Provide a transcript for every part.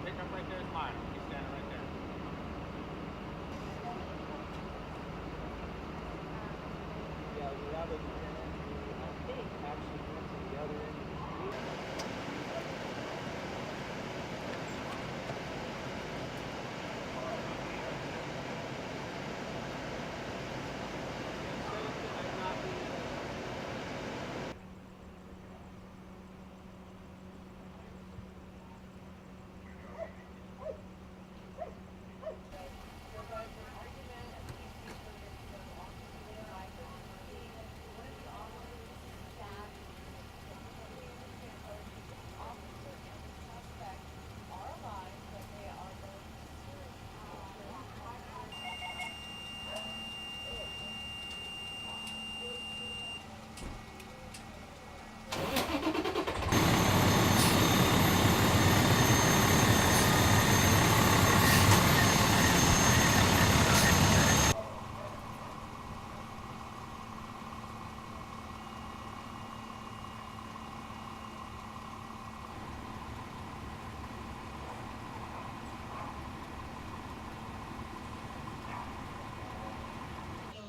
Pickup right there is mine. He's standing right there. Yeah, the other lieutenant who I think actually went to the other end of the street.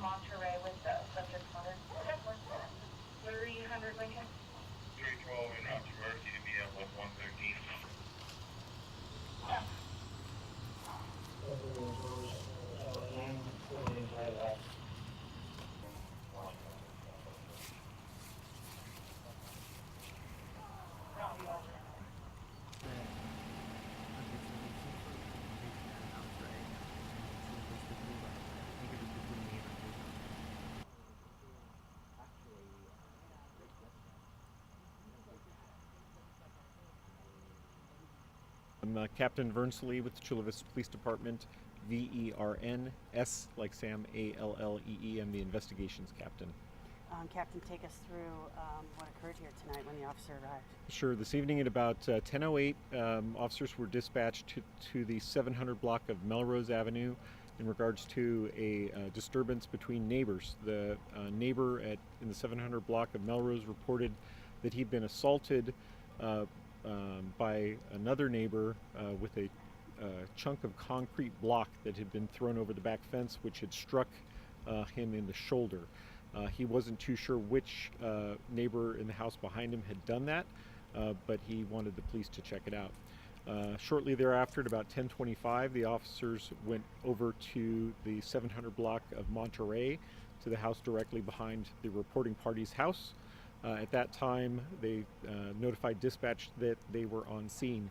Monterey with the subject matter. Where are you, 100 Lincoln? 312 in route to Mercy to meet at 113. I'm Captain Vernsley with the Chula Vista Police Department, VERN-S like Sam, ALLEE. I'm the investigations captain. Captain, take us through what occurred here tonight when the officer arrived. Sure. This evening at about 10:08, officers were dispatched to the 700 block of Melrose Avenue in regards to a disturbance between neighbors. The neighbor in the 700 block of Melrose reported that he'd been assaulted by another neighbor with a chunk of concrete block that had been thrown over the back fence, which had struck him in the shoulder. He wasn't too sure which neighbor in the house behind him had done that, but he wanted the police to check it out. Shortly thereafter, at about 10:25, the officers went over to the 700 block of Monterey, to the house directly behind the reporting party's house. At that time, they notified dispatch that they were on scene.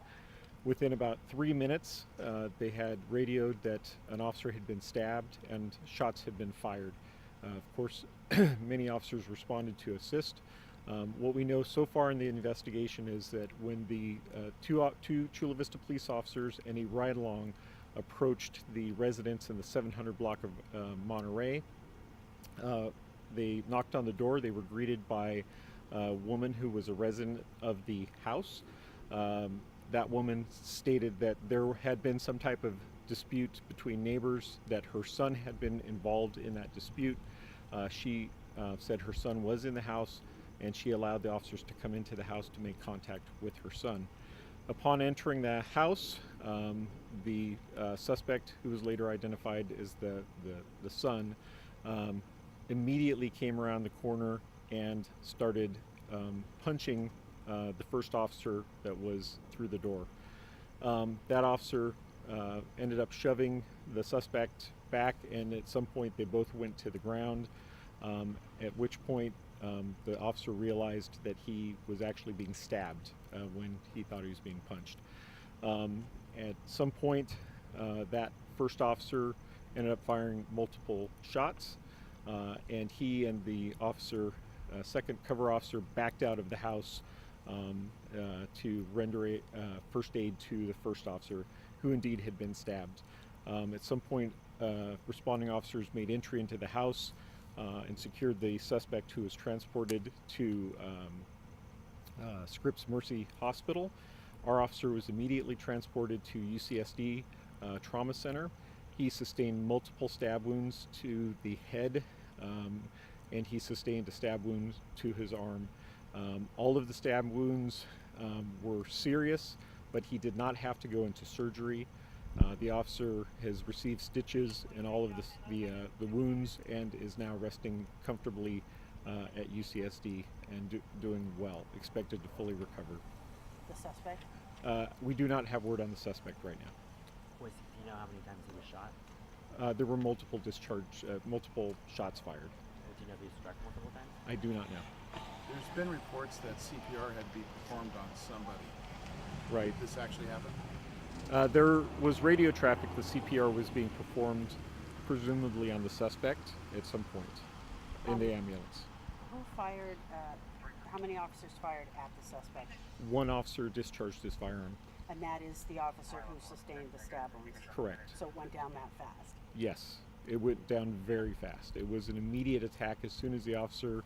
Within about 3 minutes, they had radioed that an officer had been stabbed and shots had been fired. Of course, many officers responded to assist. What we know so far in the investigation is that when the two Chula Vista police officers and a ride-along approached the residence in the 700 block of Monterey, they knocked on the door. They were greeted by a woman who was a resident of the house. That woman stated that there had been some type of dispute between neighbors, that her son had been involved in that dispute. She said her son was in the house, and she allowed the officers to come into the house to make contact with her son. Upon entering the house, the suspect, who was later identified as the son, immediately came around the corner and started punching the first officer that was through the door. That officer ended up shoving the suspect back, and at some point they both went to the ground, at which point the officer realized that he was actually being stabbed when he thought he was being punched. At some point, that first officer ended up firing multiple shots, and he and the officer, second cover officer, backed out of the house to render first aid to the first officer, who indeed had been stabbed. At some point, responding officers made entry into the house and secured the suspect, who was transported to Scripps Mercy Hospital. Our officer was immediately transported to UCSD Trauma Center. He sustained multiple stab wounds to the head, and he sustained a stab wound to his arm. All of the stab wounds were serious, but he did not have to go into surgery. The officer has received stitches in all of the wounds and is now resting comfortably at UCSD and doing well, expected to fully recover. The suspect? We do not have word on the suspect right now. Do you know how many times he was shot? There were multiple shots fired. Do you know if he was struck multiple times? I do not know. There's been reports that CPR had to be performed on somebody. Right. Did this actually happen? There was radio traffic. The CPR was being performed, presumably on the suspect at some point in the ambulance. Who fired, how many officers fired at the suspect? One officer discharged his firearm. And that is the officer who sustained the stab wounds? Correct. So it went down that fast? Yes, it went down very fast. It was an immediate attack. As soon as the officer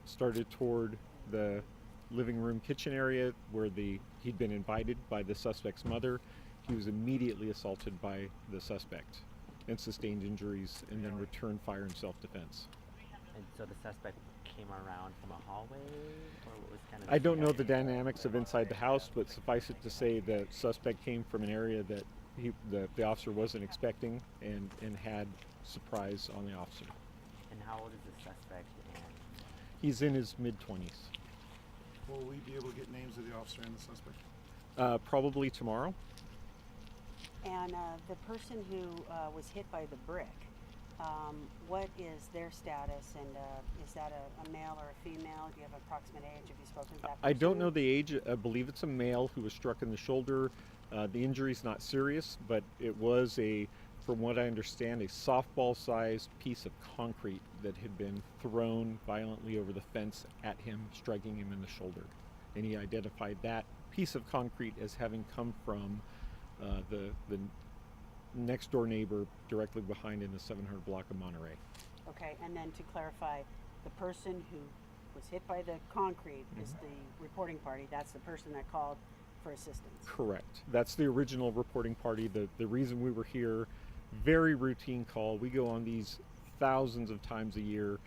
started toward the living room kitchen area where he'd been invited by the suspect's mother, he was immediately assaulted by the suspect and sustained injuries and then returned fire in self-defense. And so the suspect came around from a hallway, or what was kind of? I don't know the dynamics of inside the house, but suffice it to say the suspect came from an area that the officer wasn't expecting and had surprise on the officer. And how old is the suspect? And He's in his mid-20s. Will we be able to get names of the officer and the suspect? Probably tomorrow. And the person who was hit by the brick, what is their status, and is that a male or a female? Do you have an approximate age? Have you spoken to that person? I don't know the age. I believe it's a male who was struck in the shoulder. The injury's not serious, but it was from what I understand, a softball-sized piece of concrete that had been thrown violently over the fence at him, striking him in the shoulder. And he identified that piece of concrete as having come from the next door neighbor directly behind in the 700 block of Monterey. Okay, and then to clarify, the person who was hit by the concrete is the reporting party. That's the person that called for assistance. Correct. That's the original reporting party. The reason we were here, very routine call. We go on these thousands of times a year,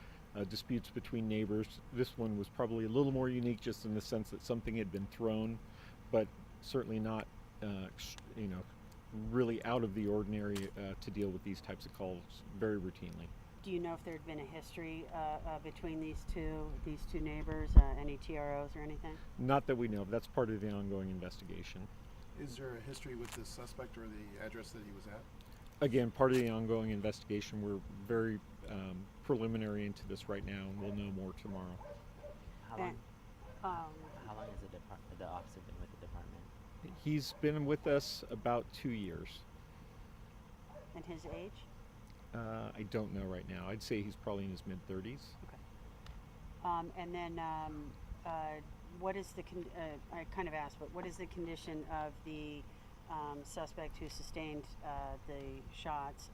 disputes between neighbors. This one was probably a little more unique just in the sense that something had been thrown, but certainly not, really out of the ordinary to deal with these types of calls very routinely. Do you know if there had been a history between these two neighbors, any TROs or anything? Not that we know of. That's part of the ongoing investigation. Is there a history with the suspect or the address that he was at? Again, part of the ongoing investigation. We're very preliminary into this right now, and we'll know more tomorrow. how long? And, How long has the officer been with the department? He's been with us about 2 years. and his age? I don't know right now. I'd say he's probably in his mid-30s. And then what is the I kind of asked, but what is the condition of the suspect who sustained the shots?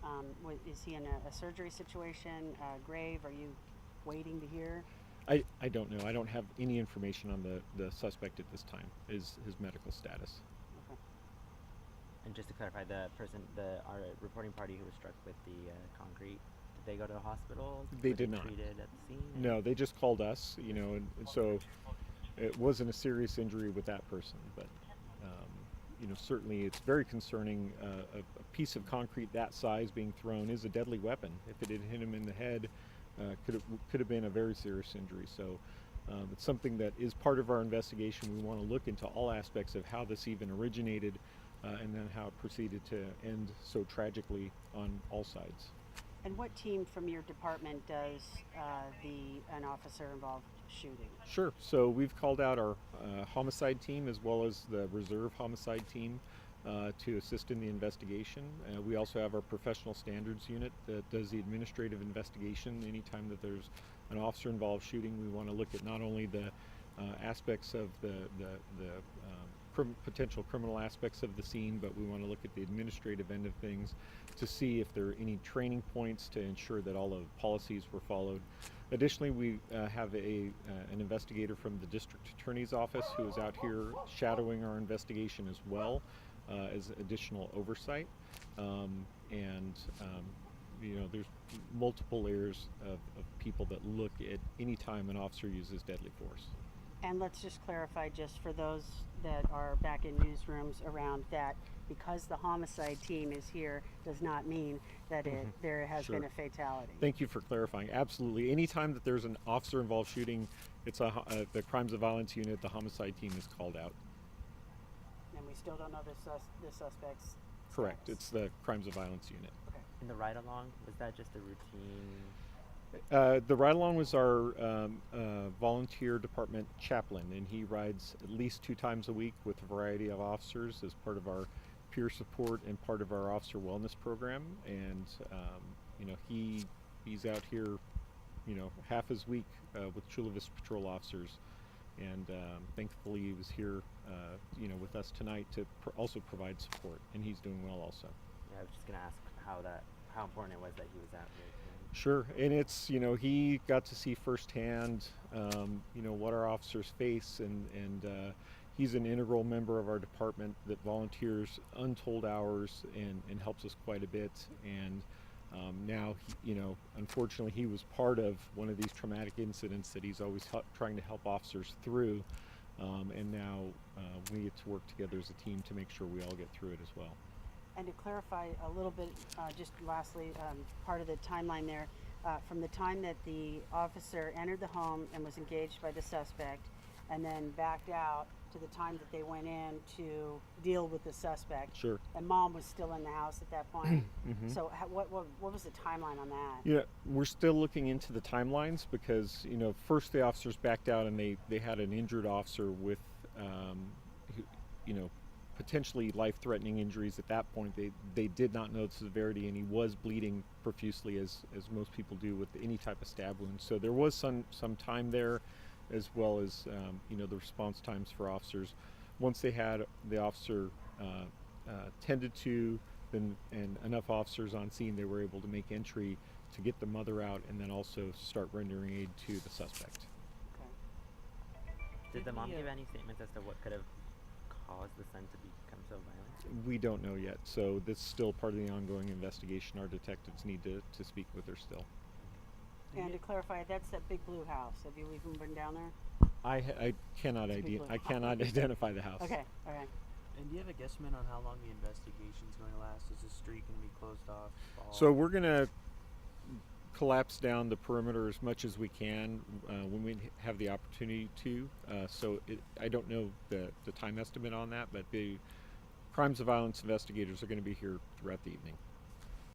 Is he in a surgery situation, grave? Are you waiting to hear? I don't know. I don't have any information on the suspect at this time, his medical status. Okay. And just to clarify, our reporting party who was struck with the concrete, did they go to the hospital? They Were did not. Treated at the scene? No, they just called us, and so it wasn't a serious injury with that person, but certainly it's very concerning. A piece of concrete that size being thrown is a deadly weapon. If it had hit him in the head, could have been a very serious injury. So it's something that is part of our investigation. We want to look into all aspects of how this even originated, and then how it proceeded to end so tragically on all sides. And what team from your department does an officer involved shooting? Sure. So we've called out our homicide team as well as the reserve homicide team to assist in the investigation. We also have our professional standards unit that does the administrative investigation. Anytime that there's an officer involved shooting, we want to look at not only the aspects of the potential criminal aspects of the scene, but we want to look at the administrative end of things to see if there are any training points to ensure that all of the policies were followed. Additionally, we have an investigator from the district attorney's office who is out here shadowing our investigation as well as additional oversight. There's multiple layers of people that look at any time an officer uses deadly force. And let's just clarify, just for those that are back in newsrooms around that, because the homicide team is here does not mean that there has Sure. been a fatality. Thank you for clarifying. Absolutely. Anytime that there's an officer-involved shooting, it's the crimes of violence unit, the homicide team is called out. And we still don't know the suspect's Correct. status. It's the crimes of violence unit. Okay. And the ride along, was that just a routine? The ride-along was our volunteer department chaplain, and he rides at least 2 times a week with a variety of officers as part of our peer support and part of our officer wellness program. And you know, he's out here, you know, half his week with Chula Vista patrol officers, and thankfully he was here, you know, with us tonight to also provide support, and he's doing well also. Yeah, I was just gonna ask how important it was that he was out here tonight. Sure, and it's, you know, he got to see firsthand, you know, what our officers face, and he's an integral member of our department that volunteers untold hours and helps us quite a bit. And now, you know, unfortunately, he was part of one of these traumatic incidents that he's always trying to help officers through, and now we get to work together as a team to make sure we all get through it as well. And to clarify a little bit, just lastly, part of the timeline there, from the time that the officer entered the home and was engaged by the suspect and then backed out to the time that they went in to deal with the suspect. Sure. And mom was still in the house at that point. So what was the timeline on that? Yeah, we're still looking into the timelines because, you know, first the officers backed out and they had an injured officer with, you know, potentially life-threatening injuries. At that point, they did not know the severity, and he was bleeding profusely, as most people do with any type of stab wound. So there was some time there, as well as you know, the response times for officers. Once they had the officer tended to, and enough officers on scene, they were able to make entry to get the mother out, and then also start rendering aid to the suspect. Okay. Did the mom give any statements as to what could have caused the son to become so violent? We don't know yet, so this is still part of the ongoing investigation. Our detectives need to speak with her still. And to clarify, that's that big blue house. Have you even been down there? I cannot It's a big I blue. cannot identify the house. Okay, okay. And do you have a guesstimate on how long the investigation's going to last? Is the street going to be closed off? So we're gonna collapse down the perimeter as much as we can when we have the opportunity to. I don't know the time estimate on that, but the crimes of violence investigators are going to be here throughout the evening.